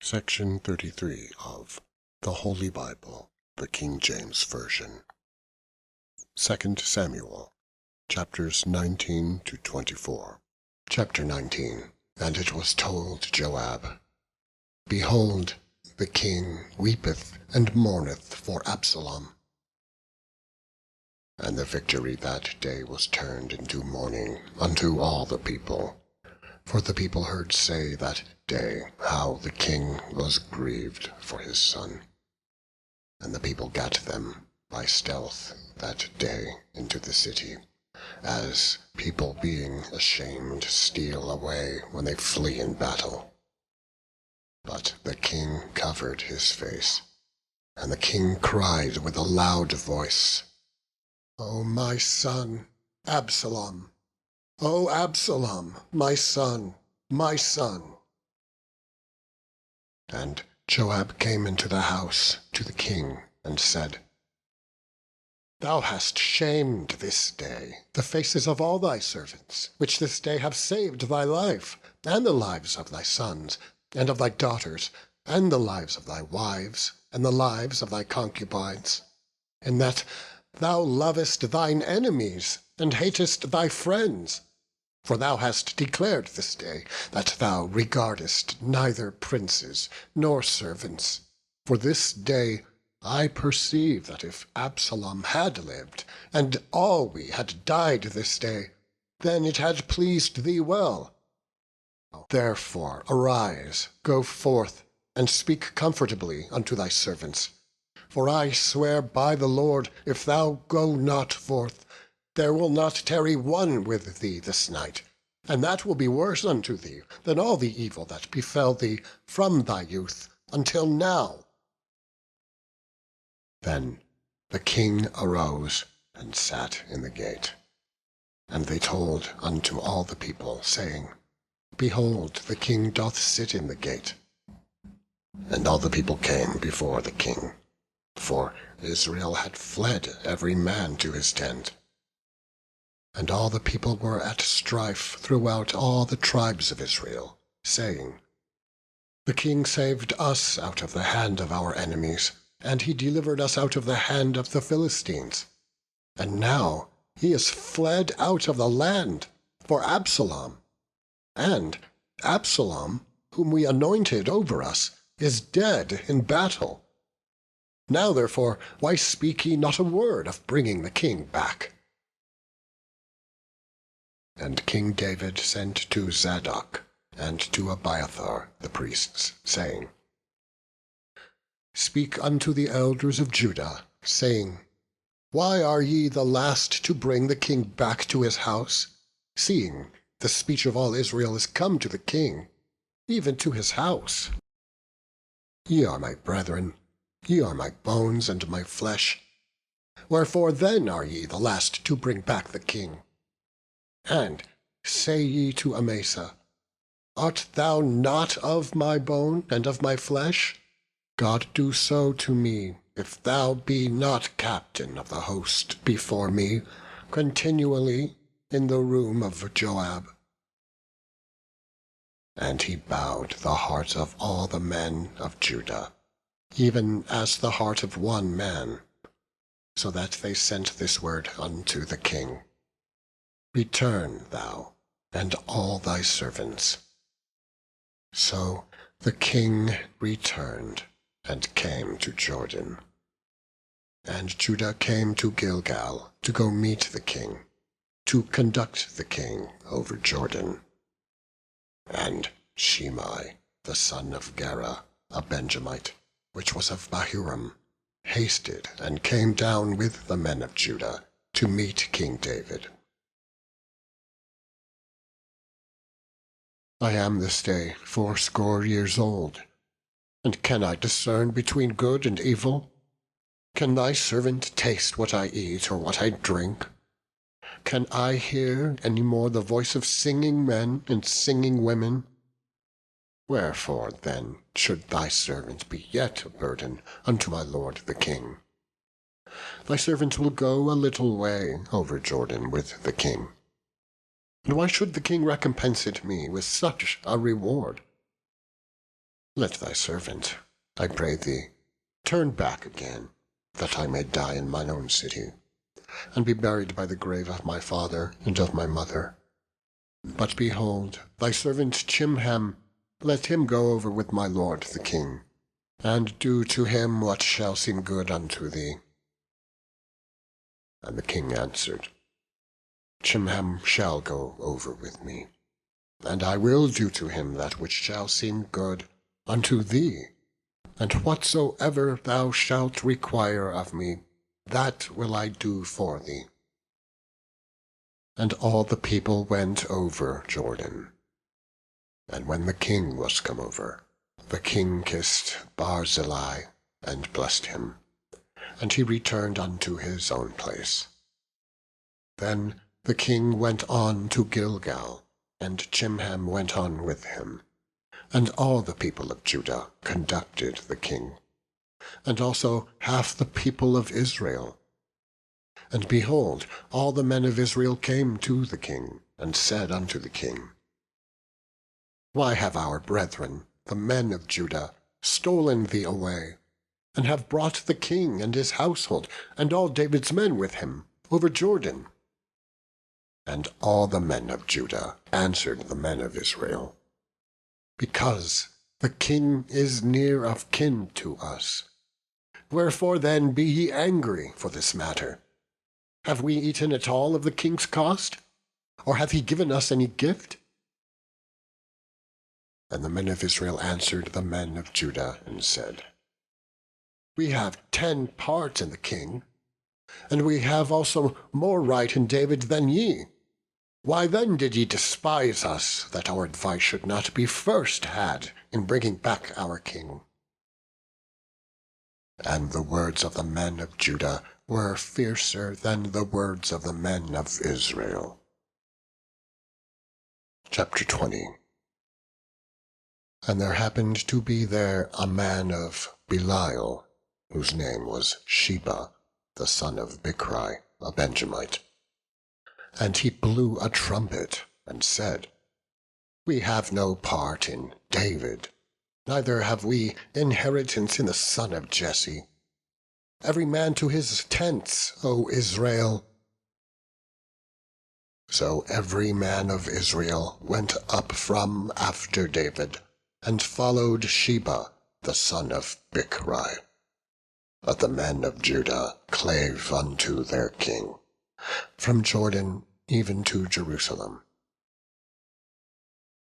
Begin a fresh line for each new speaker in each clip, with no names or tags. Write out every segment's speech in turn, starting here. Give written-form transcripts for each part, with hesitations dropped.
Section 33 of the Holy Bible, the King James Version. 2 Samuel, chapters 19 to 24. Chapter 19. And it was told Joab, Behold, the king weepeth and mourneth for Absalom. And the victory that day was turned into mourning unto all the people. For the people heard say that day how the king was grieved for his son. And the people gat them by stealth that day into the city, as people being ashamed steal away when they flee in battle. But the king covered his face, and the king cried with a loud voice, O my son, Absalom! O Absalom, my son, my son! And Joab came into the house to the king, and said, Thou hast shamed this day the faces of all thy servants, which this day have saved thy life, and the lives of thy sons, and of thy daughters, and the lives of thy wives, and the lives of thy concubines, in that thou lovest thine enemies, and hatest thy friends. For thou hast declared this day that thou regardest neither princes nor servants. For this day I perceive that if Absalom had lived, and all we had died this day, then it had pleased thee well. Therefore arise, go forth, and speak comfortably unto thy servants. For I swear by the Lord, if thou go not forth, there will not tarry one with thee this night, and that will be worse unto thee than all the evil that befell thee from thy youth until now. Then the king arose and sat in the gate. And they told unto all the people, saying, Behold, the king doth sit in the gate. And all the people came before the king, for Israel had fled every man to his tent. And all the people were at strife throughout all the tribes of Israel, saying, The king saved us out of the hand of our enemies, and he delivered us out of the hand of the Philistines. And now he is fled out of the land for Absalom. And Absalom, whom we anointed over us, is dead in battle. Now therefore, why speak ye not a word of bringing the king back? And King David sent to Zadok and to Abiathar the priests, saying, Speak unto the elders of Judah, saying, Why are ye the last to bring the king back to his house, seeing the speech of all Israel is come to the king, even to his house? Ye are my brethren, ye are my bones and my flesh. Wherefore then are ye the last to bring back the king? And say ye to Amasa, Art thou not of my bone and of my flesh? God do so to me, if thou be not captain of the host before me, continually in the room of Joab. And he bowed the heart of all the men of Judah, even as the heart of one man, so that they sent this word unto the king, Return thou, and all thy servants. So the king returned, and came to Jordan. And Judah came to Gilgal to go meet the king, to conduct the king over Jordan. And Shimei, the son of Gera, a Benjamite, which was of Bahurim, hasted and came down with the men of Judah to meet King David. I am this day 80 years old, and can I discern between good and evil? Can thy servant taste what I eat or what I drink? Can I hear any more the voice of singing men and singing women? Wherefore then should thy servant be yet a burden unto my lord the king? Thy servant will go a little way over Jordan with the king. And why should the king recompense it me with such a reward? Let thy servant, I pray thee, turn back again, that I may die in mine own city, and be buried by the grave of my father and of my mother. But behold, thy servant Chimham, let him go over with my lord the king, and do to him what shall seem good unto thee. And the king answered, Chimham shall go over with me, and I will do to him that which shall seem good unto thee, and whatsoever thou shalt require of me, that will I do for thee. And all the people went over Jordan. And when the king was come over, the king kissed Barzillai, and blessed him, and he returned unto his own place. Then the king went on to Gilgal, and Chimham went on with him. And all the people of Judah conducted the king, and also half the people of Israel. And behold, all the men of Israel came to the king, and said unto the king, Why have our brethren, the men of Judah, stolen thee away, and have brought the king and his household, and all David's men with him, over Jordan? And all the men of Judah answered the men of Israel, Because the king is near of kin to us. Wherefore then be ye angry for this matter? Have we eaten at all of the king's cost? Or hath he given us any gift? And the men of Israel answered the men of Judah, and said, We have 10 parts in the king, and we have also more right in David than ye. Why then did ye despise us, that our advice should not be first had in bringing back our king? And the words of the men of Judah were fiercer than the words of the men of Israel. Chapter 20. And there happened to be there a man of Belial, whose name was Sheba, the son of Bichri, a Benjamite. And he blew a trumpet, and said, We have no part in David, neither have we inheritance in the son of Jesse. Every man to his tents, O Israel. So every man of Israel went up from after David, and followed Sheba, the son of Bichri. But the men of Judah clave unto their king, from Jordan even to Jerusalem.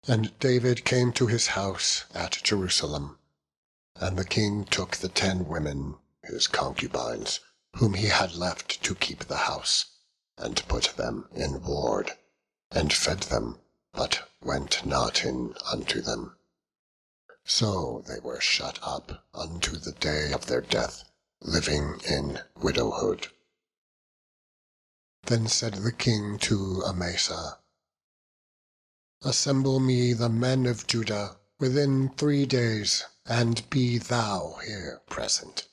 And David came to his house at Jerusalem, and the king took the 10 women, his concubines, whom he had left to keep the house, and put them in ward, and fed them, but went not in unto them. So they were shut up unto the day of their death, living in widowhood. Then said the king to Amasa, Assemble me the men of Judah within 3 days, and be thou here present.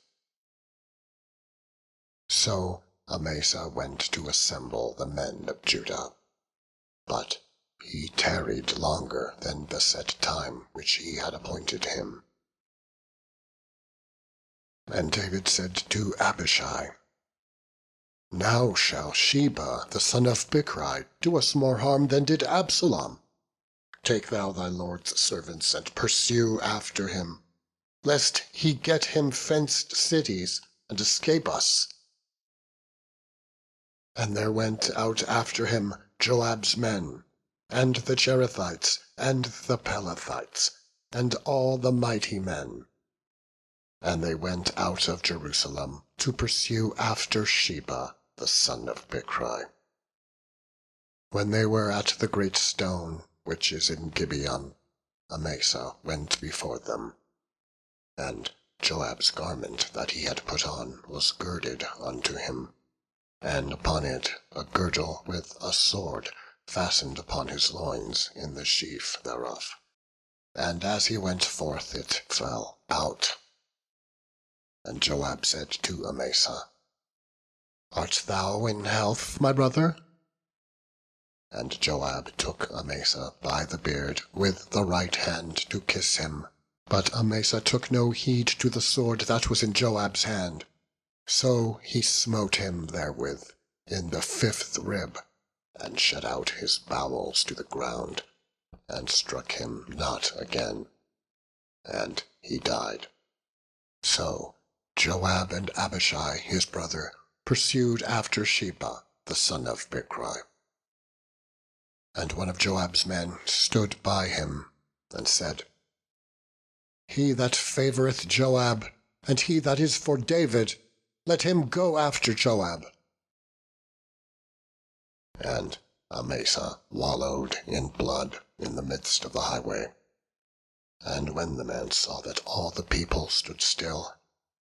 So Amasa went to assemble the men of Judah, but he tarried longer than the set time which he had appointed him. And David said to Abishai, Now shall Sheba the son of Bichri do us more harm than did Absalom. Take thou thy lord's servants, and pursue after him, lest he get him fenced cities, and escape us. And there went out after him Joab's men, and the Cherethites, and the Pelethites, and all the mighty men. And they went out of Jerusalem to pursue after Sheba, the son of Bichri. When they were at the great stone, which is in Gibeon, Amasa went before them, and Joab's garment that he had put on was girded unto him, and upon it a girdle with a sword fastened upon his loins in the sheath thereof. And as he went forth it fell out. And Joab said to Amasa, Art thou in health, my brother? And Joab took Amasa by the beard with the right hand to kiss him, But Amasa took no heed to the sword that was in Joab's hand. So he smote him therewith in the 5th rib, and shed out his bowels to the ground, and struck him not again, and he died. So Joab and Abishai his brother pursued after Sheba the son of Bichri. And one of Joab's men stood by him, and said, He that favoureth Joab, and he that is for David, let him go after Joab. And Amasa wallowed in blood in the midst of the highway. And when the man saw that all the people stood still,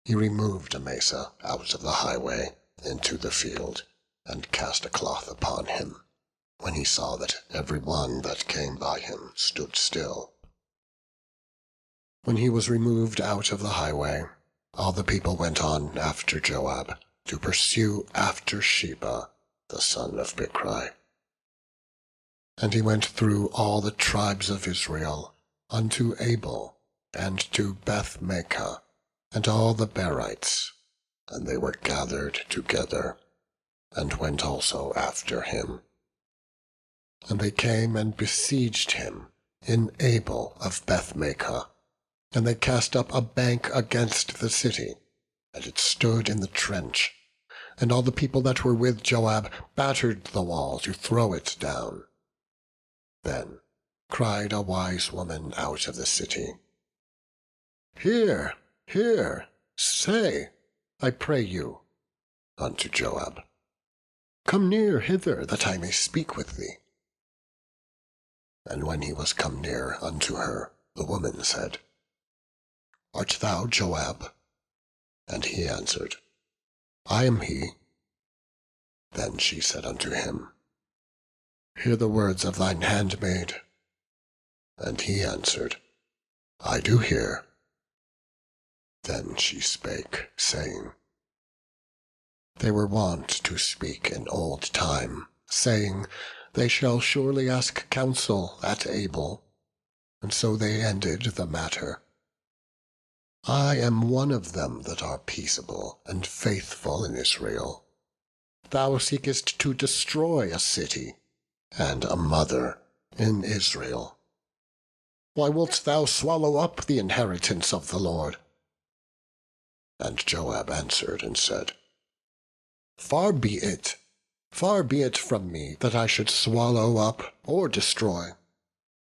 he removed Amasa out of the highway into the field, and cast a cloth upon him, when he saw that every one that came by him stood still. When he was removed out of the highway, all the people went on after Joab, to pursue after Sheba the son of Bichri. And he went through all the tribes of Israel, unto Abel, and to Beth-maachah, and all the Berites, and they were gathered together, and went also after him. And they came and besieged him in Abel of Beth-maachah, and they cast up a bank against the city, and it stood in the trench, and all the people that were with Joab battered the wall to throw it down. Then cried a wise woman out of the city, Hear, hear, say, I pray you, unto Joab, Come near hither, that I may speak with thee. And when he was come near unto her, the woman said, Art thou Joab? And he answered, I am he. Then she said unto him, Hear the words of thine handmaid. And he answered, I do hear. Then she spake, saying, They were wont to speak in old time, saying, They shall surely ask counsel at Abel. And so they ended the matter. I am one of them that are peaceable and faithful in Israel. Thou seekest to destroy a city, and a mother in Israel. Why wilt thou swallow up the inheritance of the Lord? And Joab answered and said, Far be it from me that I should swallow up or destroy.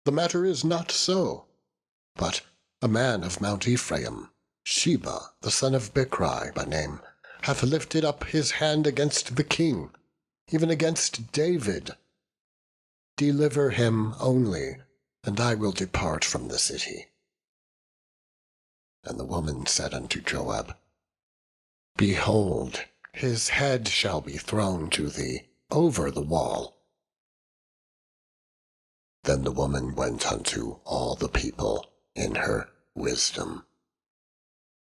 The matter is not so, but a man of Mount Ephraim, Sheba the son of Bichri by name, hath lifted up his hand against the king, even against David. Deliver him only, and I will depart from the city. And the woman said unto Joab, Behold, his head shall be thrown to thee over the wall. Then the woman went unto all the people in her wisdom.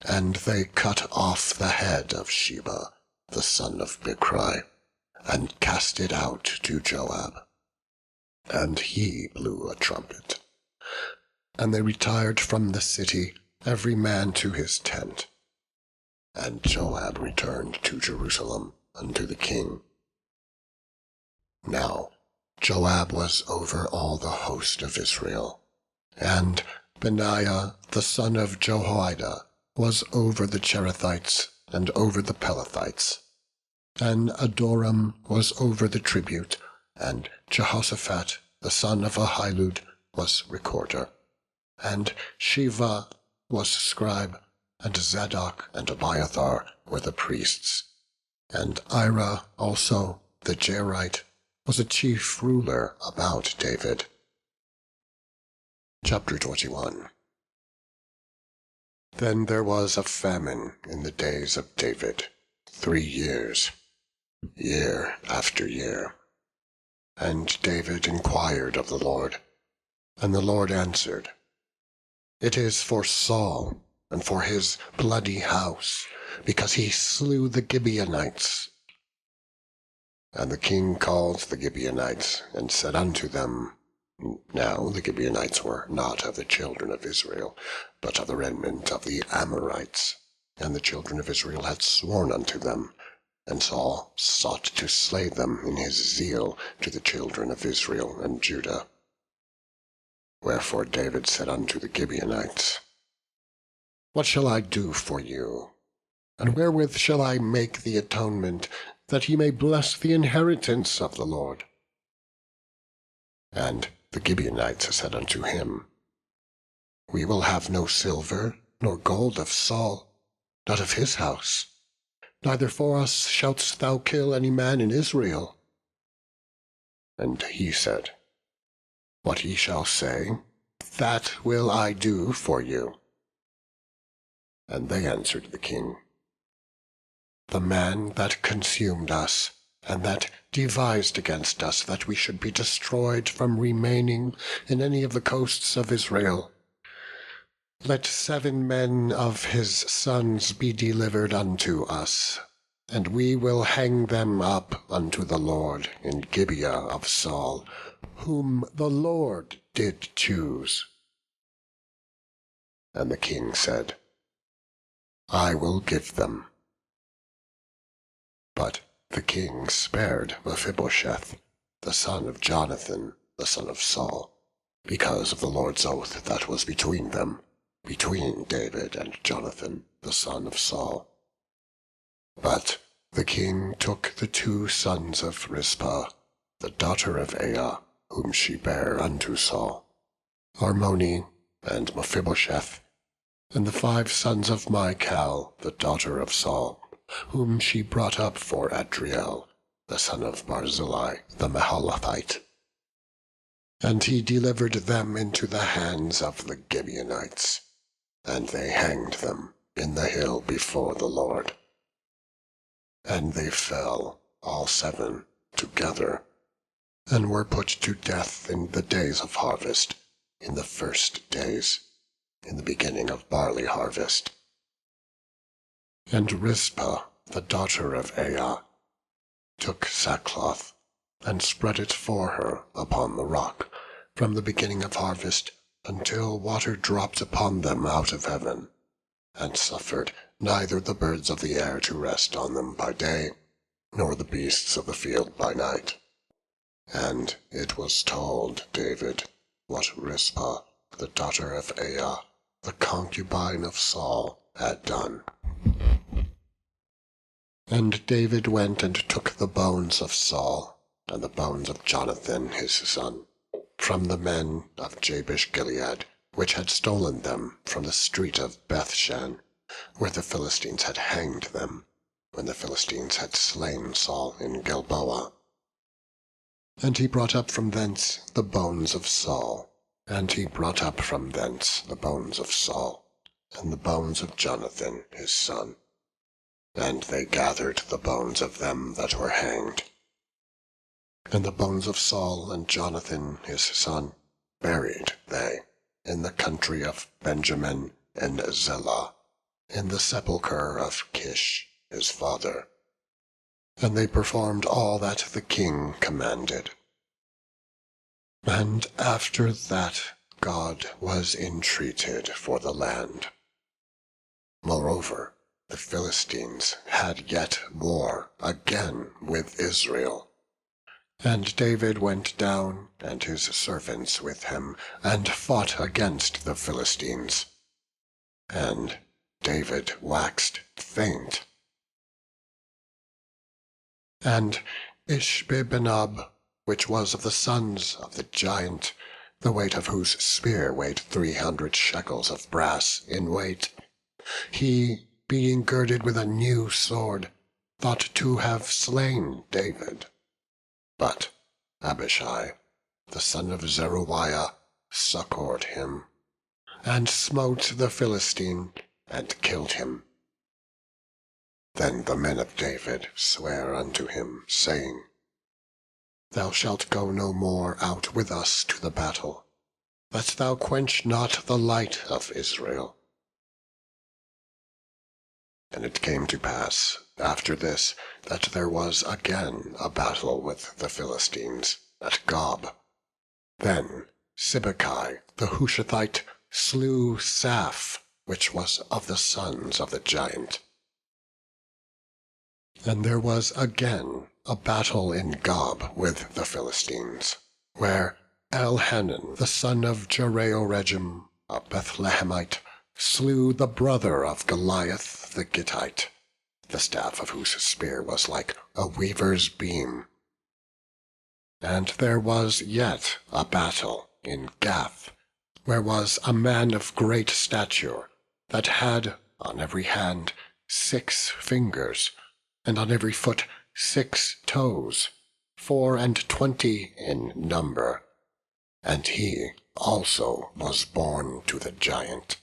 And they cut off the head of Sheba, the son of Bichri, and cast it out to Joab. And he blew a trumpet. And they retired from the city, every man to his tent. And Joab returned to Jerusalem unto the king. Now Joab was over all the host of Israel, and Benaiah the son of Jehoiada was over the Cherethites and over the Pelethites, and Adoram was over the tribute, and Jehoshaphat the son of Ahilud was recorder, and Sheva was scribe, and Zadok and Abiathar were the priests, and Ira also the Jairite was a chief ruler about David. Chapter 21. Then there was a famine in the days of David 3 years, year after year. And David inquired of the Lord, and the Lord answered, It is for Saul, and for his bloody house, because he slew the Gibeonites. And the king called the Gibeonites, and said unto them, Now the Gibeonites were not of the children of Israel, but of the remnant of the Amorites. And the children of Israel had sworn unto them, and Saul sought to slay them in his zeal to the children of Israel and Judah. Wherefore David said unto the Gibeonites, What shall I do for you? And wherewith shall I make the atonement, that ye may bless the inheritance of the Lord? And the Gibeonites said unto him, We will have no silver nor gold of Saul, not of his house, neither for us shouldst thou kill any man in Israel. And he said, What ye shall say, that will I do for you. And they answered the king, The man that consumed us, and that devised against us that we should be destroyed from remaining in any of the coasts of Israel, let 7 men of his sons be delivered unto us, and we will hang them up unto the Lord in Gibeah of Saul, whom the Lord did choose. And the king said, I will give them. But the king spared Mephibosheth, the son of Jonathan, the son of Saul, because of the Lord's oath that was between them, between David and Jonathan, the son of Saul. But the king took the 2 sons of Rizpah, the daughter of Aiah, whom she bare unto Saul, Armoni and Mephibosheth, and the 5 sons of Michal, the daughter of Saul, whom she brought up for Adriel, the son of Barzillai the Mahalathite. And he delivered them into the hands of the Gibeonites, and they hanged them in the hill before the Lord. And they fell, all 7 together, and were put to death in the days of harvest, in the first days, in the beginning of barley harvest. And Rizpah, the daughter of Aiah, took sackcloth, and spread it for her upon the rock, from the beginning of harvest until water dropped upon them out of heaven, and suffered neither the birds of the air to rest on them by day, nor the beasts of the field by night. And it was told David what Rizpah, the daughter of Aiah, the concubine of Saul, had done. And David went and took the bones of Saul, and the bones of Jonathan his son, from the men of Jabesh-Gilead, which had stolen them from the street of Bethshan, where the Philistines had hanged them, when the Philistines had slain Saul in Gilboa. And he brought up from thence the bones of Saul, and he brought up from thence the bones of Saul, and the bones of Jonathan his son. And they gathered the bones of them that were hanged. And the bones of Saul and Jonathan his son buried they in the country of Benjamin and Zelah, in the sepulchre of Kish his father. And they performed all that the king commanded. And after that God was entreated for the land. Moreover, the Philistines had yet war again with Israel. And David went down, and his servants with him, and fought against the Philistines. And David waxed faint. And Ishbi-benob, which was of the sons of the giant, the weight of whose spear weighed 300 shekels of brass in weight, he, being girded with a new sword, thought to have slain David. But Abishai, the son of Zeruiah, succoured him, and smote the Philistine, and killed him. Then the men of David sware unto him, saying, Thou shalt go no more out with us to the battle, that thou quench not the light of Israel. And it came to pass after this, that there was again a battle with the Philistines at Gob. Then Sibbecai the Hushathite slew Saph, which was of the sons of the giant. And there was again a battle in Gob with the Philistines, where Elhanan, the son of Jereoregim, a Bethlehemite, slew the brother of Goliath the Gittite, the staff of whose spear was like a weaver's beam. And there was yet a battle in Gath, where was a man of great stature, that had on every hand 6 fingers, and on every foot 6 toes, 24 in number. And he also was born to the giant.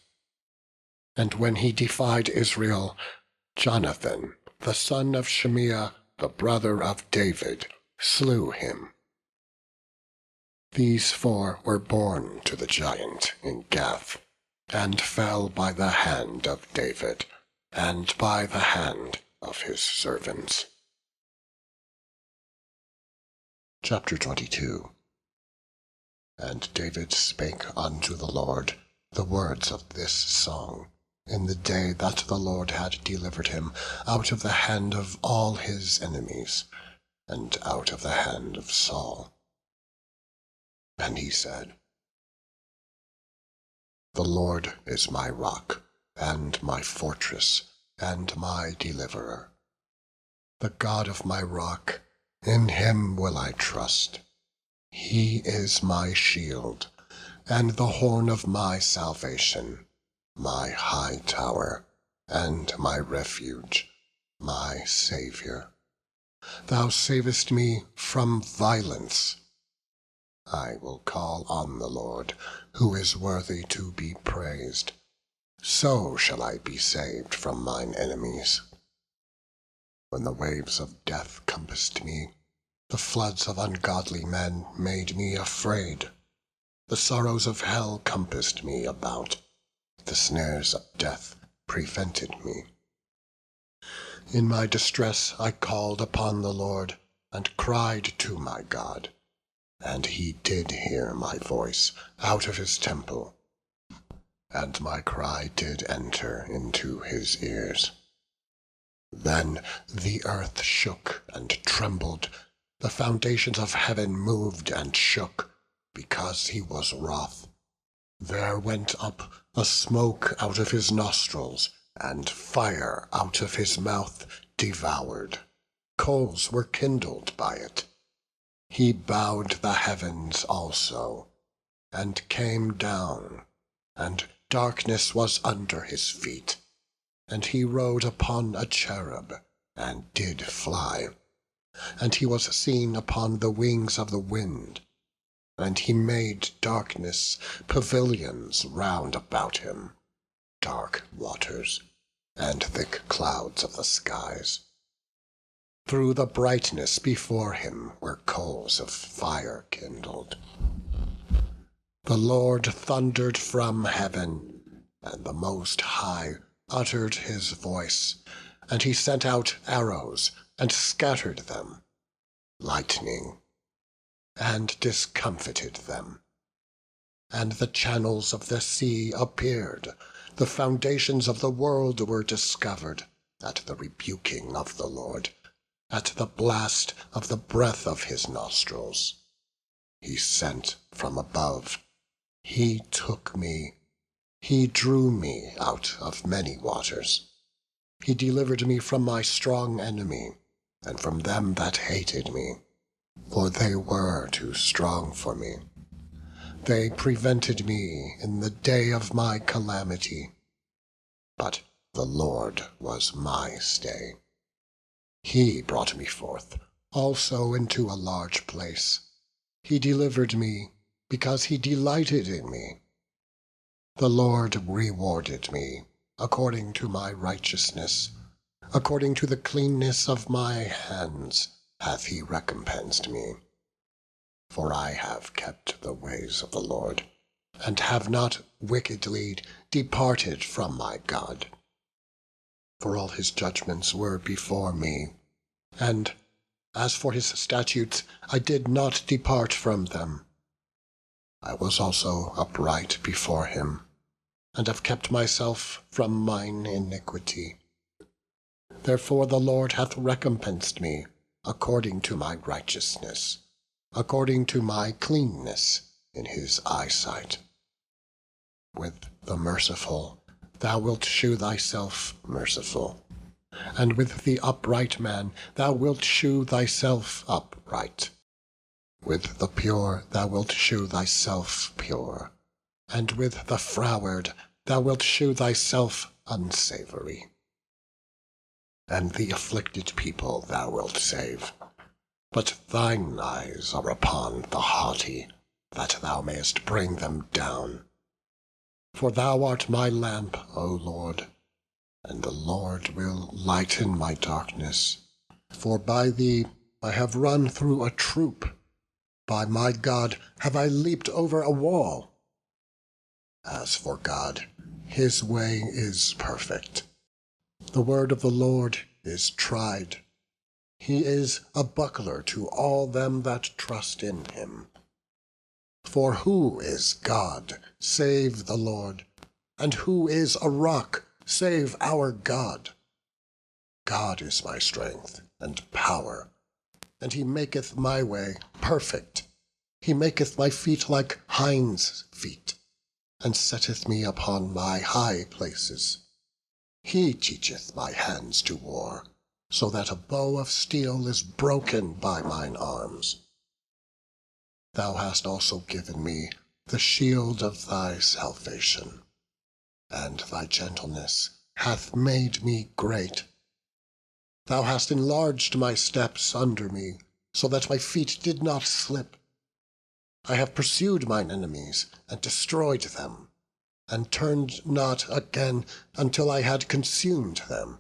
And when he defied Israel, Jonathan, the son of Shimea, the brother of David, slew him. These 4 were born to the giant in Gath, and fell by the hand of David, and by the hand of his servants. Chapter 22. And David spake unto the Lord the words of this song, in the day that the Lord had delivered him out of the hand of all his enemies, and out of the hand of Saul. And he said, The Lord is my rock, and my fortress, and my deliverer. The God of my rock, in him will I trust. He is my shield, and the horn of my salvation, my high tower, and my refuge, my Saviour. Thou savest me from violence. I will call on the Lord, who is worthy to be praised. So shall I be saved from mine enemies. When the waves of death compassed me, the floods of ungodly men made me afraid. The sorrows of hell compassed me about. The snares of death prevented me. In my distress I called upon the Lord, and cried to my God. And he did hear my voice out of his temple, and my cry did enter into his ears. Then the earth shook and trembled, the foundations of heaven moved and shook, because he was wroth. There went up a smoke out of his nostrils, and fire out of his mouth devoured. Coals were kindled by it. He bowed the heavens also, and came down, and darkness was under his feet. And he rode upon a cherub, and did fly. And he was seen upon the wings of the wind. And he made darkness pavilions round about him, dark waters, and thick clouds of the skies. Through the brightness before him were coals of fire kindled. The Lord thundered from heaven, and the Most High uttered his voice, and he sent out arrows, and scattered them, lightning, and discomfited them. And the channels of the sea appeared, the foundations of the world were discovered, at the rebuking of the Lord, at the blast of the breath of his nostrils. He sent from above, he took me, he drew me out of many waters. He delivered me from my strong enemy, and from them that hated me, for they were too strong for me. They prevented me in the day of my calamity, but the Lord was my stay. He brought me forth also into a large place. He delivered me, because he delighted in me. The Lord rewarded me according to my righteousness, according to the cleanness of my hands hath he recompensed me. For I have kept the ways of the Lord, and have not wickedly departed from my God. For all his judgments were before me, and as for his statutes, I did not depart from them. I was also upright before him, and have kept myself from mine iniquity. Therefore the Lord hath recompensed me according to my righteousness, according to my cleanness in his eyesight. With the merciful thou wilt shew thyself merciful, and with the upright man thou wilt shew thyself upright. With the pure thou wilt shew thyself pure, and with the froward thou wilt shew thyself unsavoury. And the afflicted people thou wilt save, but thine eyes are upon the haughty, that thou mayest bring them down. For thou art my lamp, O Lord, and the Lord will lighten my darkness. For by thee I have run through a troop, by my God have I leaped over a wall. As for God, his way is perfect. The word of the Lord is tried. He is a buckler to all them that trust in him. For who is God, save the Lord? And who is a rock, save our God? God is my strength and power, and he maketh my way perfect. He maketh my feet like hinds' feet, and setteth me upon my high places. He teacheth my hands to war, so that a bow of steel is broken by mine arms. Thou hast also given me the shield of thy salvation, and thy gentleness hath made me great. Thou hast enlarged my steps under me, so that my feet did not slip. I have pursued mine enemies, and destroyed them, and turned not again until I had consumed them.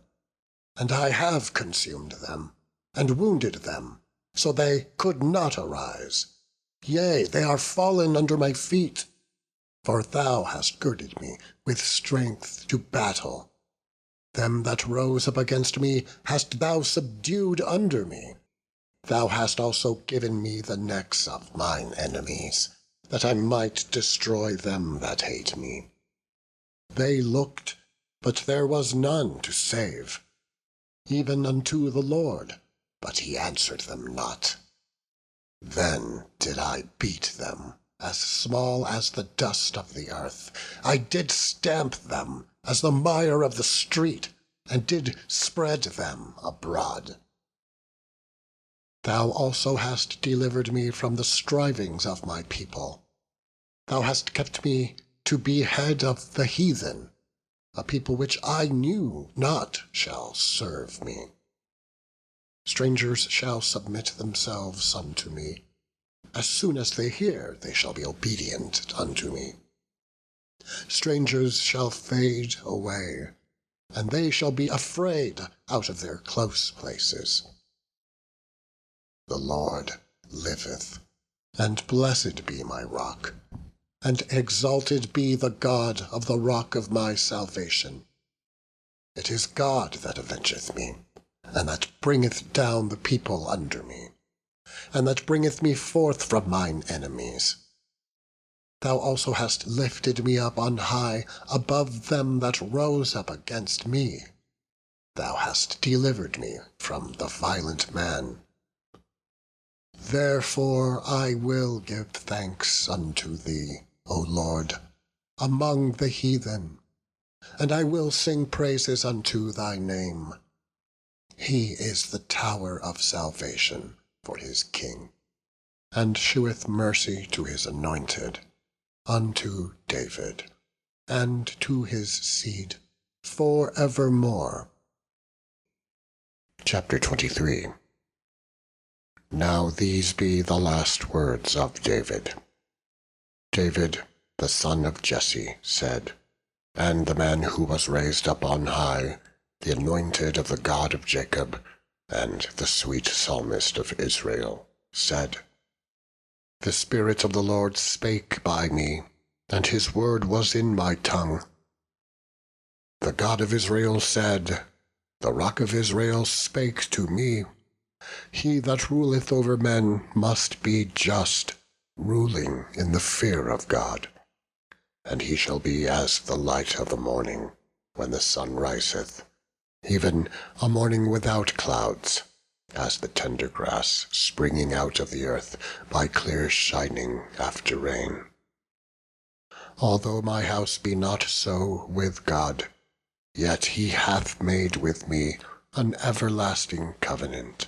And I have consumed them, and wounded them, so they could not arise. Yea, they are fallen under my feet. For thou hast girded me with strength to battle. Them that rose up against me hast thou subdued under me. Thou hast also given me the necks of mine enemies, that I might destroy them that hate me. They looked, but there was none to save, even unto the Lord, but he answered them not. Then did I beat them, as small as the dust of the earth. I did stamp them as the mire of the street, and did spread them abroad. Thou also hast delivered me from the strivings of my people. Thou hast kept me to be head of the heathen. A people which I knew not shall serve me. Strangers shall submit themselves unto me. As soon as they hear, they shall be obedient unto me. Strangers shall fade away, and they shall be afraid out of their close places. The Lord liveth, and blessed be my rock, and exalted be the God of the rock of my salvation. It is God that avengeth me, and that bringeth down the people under me, and that bringeth me forth from mine enemies. Thou also hast lifted me up on high above them that rose up against me. Thou hast delivered me from the violent man. Therefore I will give thanks unto thee, O Lord, among the heathen, and I will sing praises unto thy name. He is the tower of salvation for his king, and sheweth mercy to his anointed, unto David, and to his seed for evermore. Chapter 23. Now these be the last words of David. David, the son of Jesse, said, and the man who was raised up on high, the anointed of the God of Jacob, and the sweet psalmist of Israel, said, The Spirit of the Lord spake by me, and his word was in my tongue. The God of Israel said, The rock of Israel spake to me. He that ruleth over men must be just, ruling in the fear of God. and he shall be as the light of the morning, when the sun riseth, even a morning without clouds, as the tender grass springing out of the earth by clear shining after rain. Although my house be not so with God, yet he hath made with me an everlasting covenant,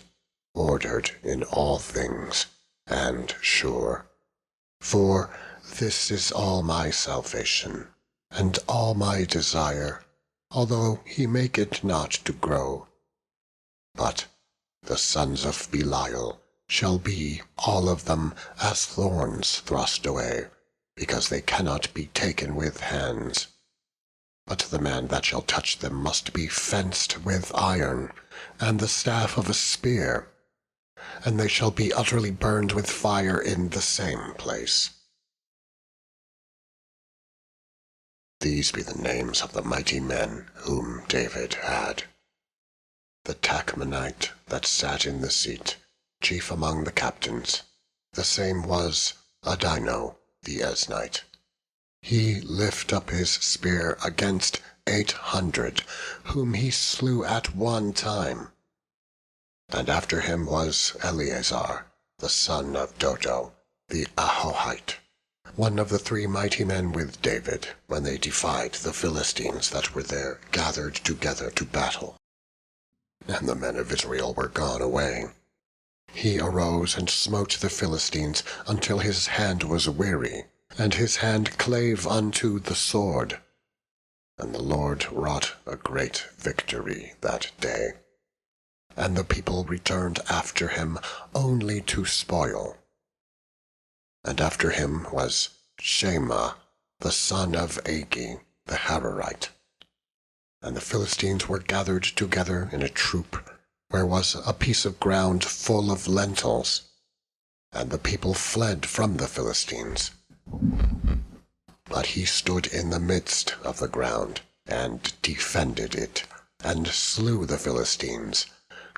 ordered in all things, and sure. For this is all my salvation, and all my desire, although he make it not to grow. But the sons of Belial shall be all of them as thorns thrust away, because they cannot be taken with hands. But the man that shall touch them must be fenced with iron, and the staff of a spear, and they shall be utterly burned with fire in the same place. These be the names of the mighty men whom David had. The Tachmonite that sat in the seat, chief among the captains, the same was Adino the Eznite. He lift up his spear against 800, whom he slew at one time. And after him was Eleazar, the son of Dodo, the Ahohite, one of the 3 mighty men with David, when they defied the Philistines that were there gathered together to battle. And the men of Israel were gone away. He arose and smote the Philistines until his hand was weary, and his hand clave unto the sword. And the Lord wrought a great victory that day. And the people returned after him only to spoil. And after him was Shema, the son of Agi, the Hararite. And the Philistines were gathered together in a troop, where was a piece of ground full of lentils. And the people fled from the Philistines. But he stood in the midst of the ground, and defended it, and slew the Philistines,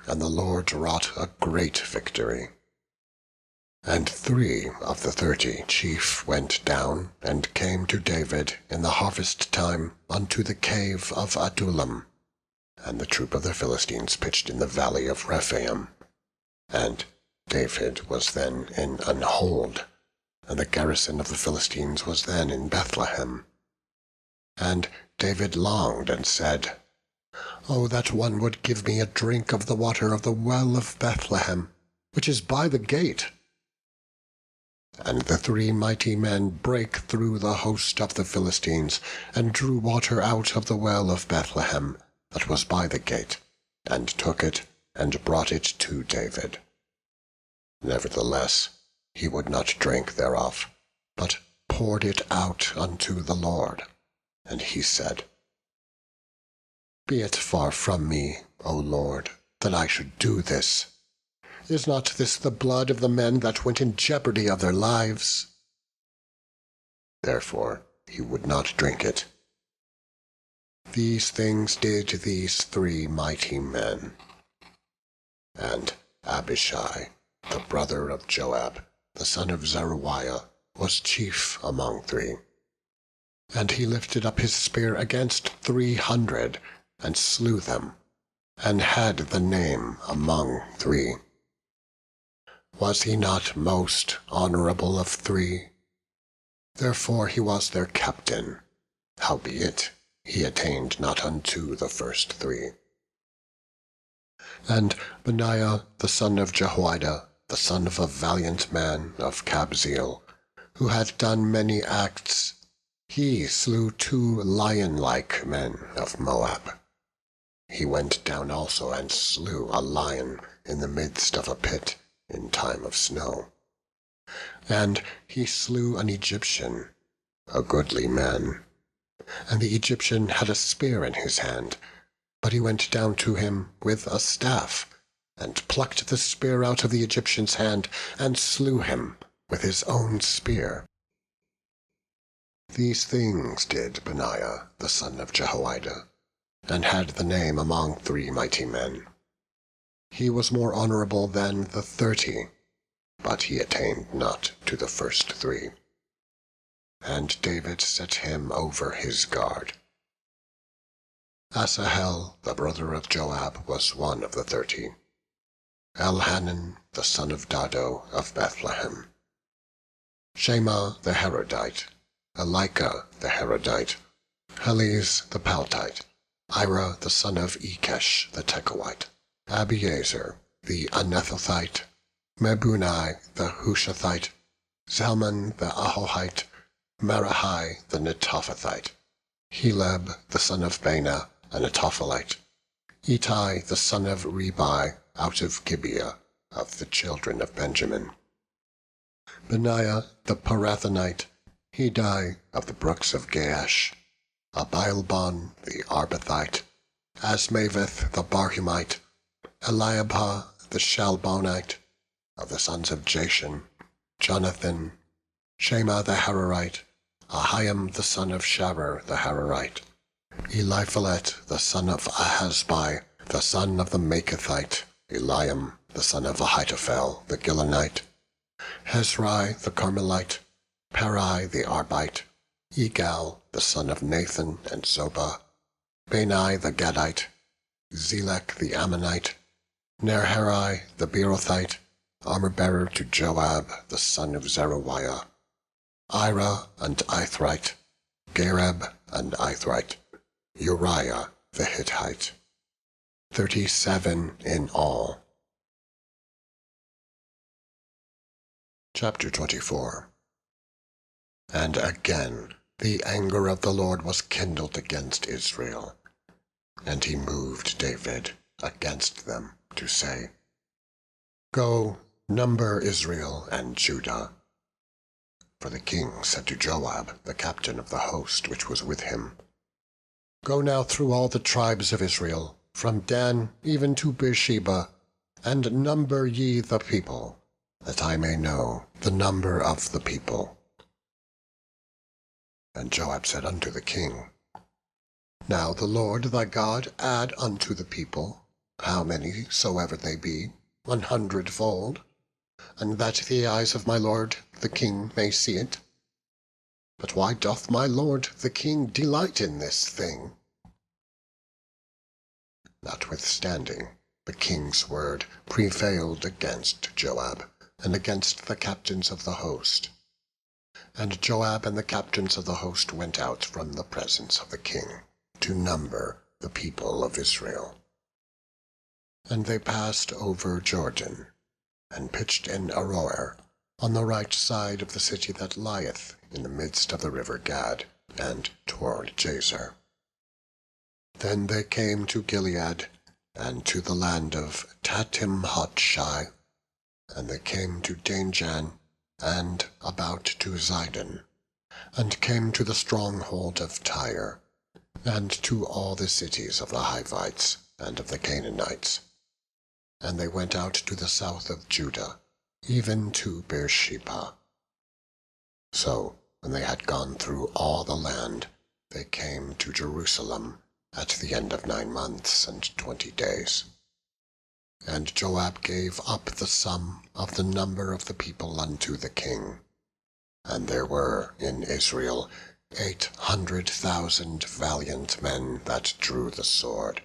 and the Lord wrought a great victory. And 3 of the 30 chief went down, and came to David in the harvest time unto the cave of Adullam. And the troop of the Philistines pitched in the valley of Rephaim. And David was then in an hold, and the garrison of the Philistines was then in Bethlehem. And David longed and said, O that one would give me a drink of the water of the well of Bethlehem, which is by the gate. And the 3 mighty men brake through the host of the Philistines, and drew water out of the well of Bethlehem, that was by the gate, and took it, and brought it to David. Nevertheless, he would not drink thereof, but poured it out unto the Lord. And he said, Be it far from me, O Lord, that I should do this. Is not this the blood of the men that went in jeopardy of their lives? Therefore he would not drink it. These things did these 3 mighty men. And Abishai, the brother of Joab, the son of Zeruiah, was chief among 3. And he lifted up his spear against 300, and slew them, and had the name among 3. Was he not most honorable of 3? Therefore he was their captain, howbeit he attained not unto the first 3. And Benaiah the son of Jehoiada, the son of a valiant man of Kabzeel, who had done many acts, he slew 2 lion-like men of Moab. He went down also and slew a lion in the midst of a pit in time of snow. And he slew an Egyptian, a goodly man. And the Egyptian had a spear in his hand, but he went down to him with a staff, and plucked the spear out of the Egyptian's hand, and slew him with his own spear. These things did Benaiah the son of Jehoiada, and had the name among 3 mighty men. He was more honorable than the 30, but he attained not to the first 3. and David set him over his guard. Asahel, the brother of Joab, was one of the 30. Elhanan, the son of Dodo of Bethlehem. Shema the Harodite, Elika the Harodite, Heliz the Paltite, Ira the son of Ikesh the Tekoite, Abiezer the Anethothite, Mebunai the Hushathite, Zalman the Ahohite, Merahai the Netophathite, Heleb the son of Baana, a Netophalite, Itai the son of Ribai, out of Gibeah of the children of Benjamin, Benaiah the Parathonite, Hidai of the brooks of Gaash, Abialbon the Arbathite, Asmaveth the Barhumite, Eliabah the Shalbonite, of the sons of Jashan, Jonathan, Shema the Hararite, Ahiam the son of Sharer the Hararite, Eliphalet the son of Ahasbai, the son of the Maachathite, Eliam the son of Ahitophel the Gilonite, Hezrai the Carmelite, Parai the Arbite, Egal the son of Nathan and Zobah, Bani the Gadite, Zelek the Ammonite, Nerharai the Beerothite, armor-bearer to Joab the son of Zeruiah, Ira and Ithrite, Gareb and Ithrite, Uriah the Hittite. 37 in all. Chapter 24. And again the anger of the Lord was kindled against Israel, and he moved David against them to say, Go, number Israel and Judah. For the king said to Joab, the captain of the host which was with him, Go now through all the tribes of Israel, from Dan even to Beersheba, and number ye the people, that I may know the number of the people. And Joab said unto the king, Now the Lord thy God add unto the people, how many soever they be, 100-fold, and that the eyes of my lord the king may see it. But why doth my lord the king delight in this thing? Notwithstanding, the king's word prevailed against Joab, and against the captains of the host. And Joab and the captains of the host went out from the presence of the king, to number the people of Israel. And they passed over Jordan, and pitched in Aroer, on the right side of the city that lieth in the midst of the river Gad, and toward Jazer. Then they came to Gilead, and to the land of Tatim-Hodshai, and they came to Danjan, and about to Zidon, and came to the stronghold of Tyre, and to all the cities of the Hivites and of the Canaanites. And they went out to the south of Judah, even to Beersheba. So, when they had gone through all the land, they came to Jerusalem at the end of 9 months and 20 days. And Joab gave up the sum of the number of the people unto the king. And there were in Israel 800,000 valiant men that drew the sword.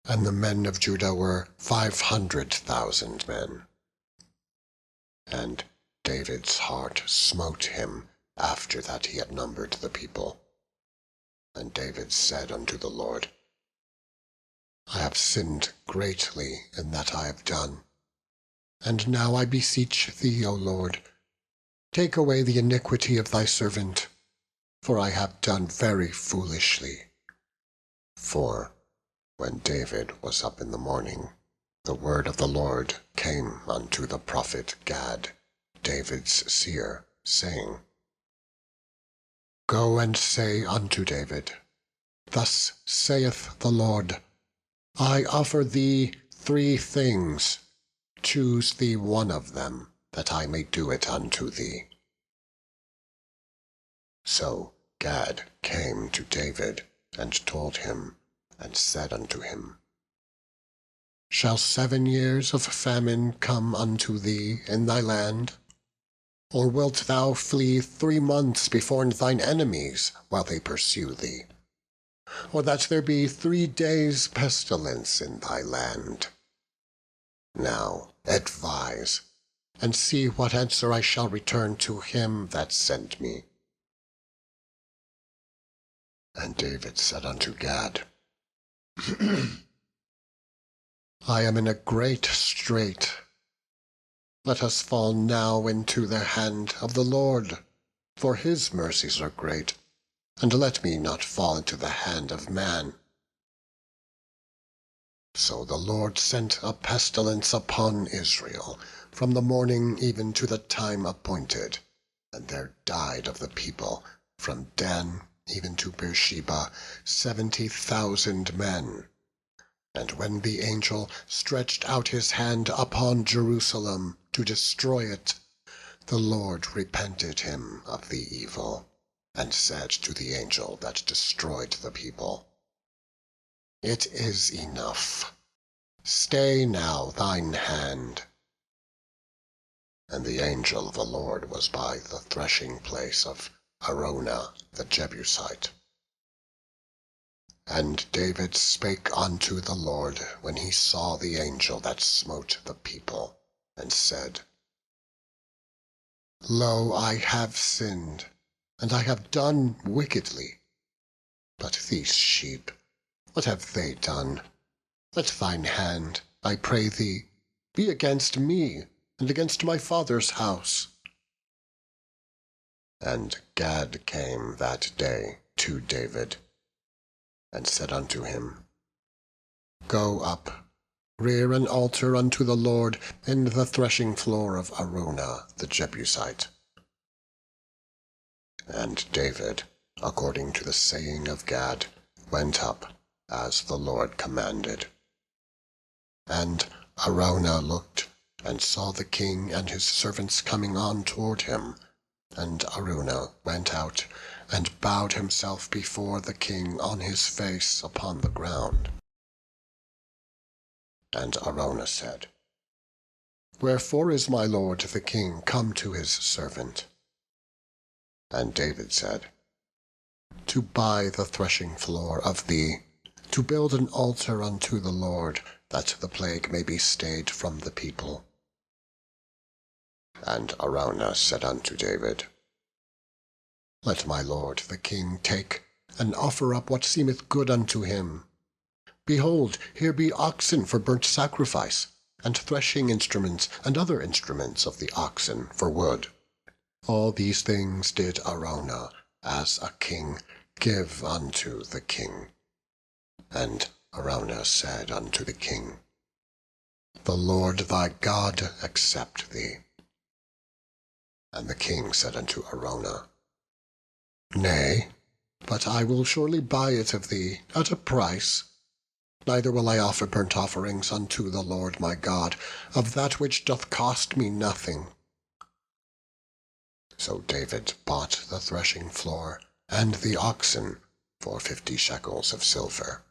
And the men of Judah were 500,000 men. And David's heart smote him after that he had numbered the people. And David said unto the Lord, I have sinned greatly in that I have done. And now I beseech thee, O Lord, take away the iniquity of thy servant, for I have done very foolishly. For when David was up in the morning, the word of the Lord came unto the prophet Gad, David's seer, saying, Go and say unto David, Thus saith the Lord, I offer thee 3 things. Choose thee one of them, that I may do it unto thee. So Gad came to David, and told him, and said unto him, Shall 7 years of famine come unto thee in thy land? Or wilt thou flee 3 months before thine enemies, while they pursue thee? Or that there be 3 days' pestilence in thy land? Now advise, and see what answer I shall return to him that sent me. And David said unto Gad, I am in a great strait. Let us fall now into the hand of the Lord, for his mercies are great, and let me not fall into the hand of man. So the Lord sent a pestilence upon Israel, from the morning even to the time appointed, and there died of the people, from Dan even to Beersheba, 70,000 men. And when the angel stretched out his hand upon Jerusalem to destroy it, the Lord repented him of the evil, and said to the angel that destroyed the people, It is enough. Stay now thine hand. And the angel of the Lord was by the threshing place of Araunah the Jebusite. And David spake unto the Lord when he saw the angel that smote the people, and said, Lo, I have sinned, and I have done wickedly. But these sheep, what have they done? Let thine hand, I pray thee, be against me, and against my father's house. And Gad came that day to David, and said unto him, Go up, rear an altar unto the Lord in the threshing floor of Araunah the Jebusite. And David, according to the saying of Gad, went up, as the Lord commanded. And Araunah looked, and saw the king and his servants coming on toward him. And Araunah went out, and bowed himself before the king on his face upon the ground. And Araunah said, Wherefore is my lord the king come to his servant? And David said, To buy the threshing floor of thee, to build an altar unto the Lord, that the plague may be stayed from the people. And Araunah said unto David, Let my lord the king take, and offer up what seemeth good unto him. Behold, here be oxen for burnt sacrifice, and threshing instruments, and other instruments of the oxen for wood. All these things did Araunah, as a king, give unto the king. And Araunah said unto the king, The Lord thy God accept thee. And the king said unto Araunah, Nay, but I will surely buy it of thee at a price. Neither will I offer burnt offerings unto the Lord my God of that which doth cost me nothing. So David bought the threshing floor and the oxen for 50 shekels of silver.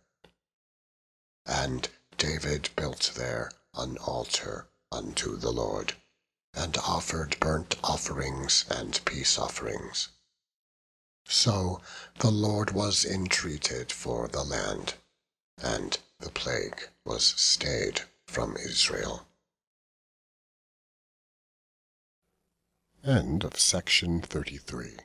And David built there an altar unto the Lord, and offered burnt offerings and peace offerings. So the Lord was entreated for the land, and the plague was stayed from Israel. End of section 33.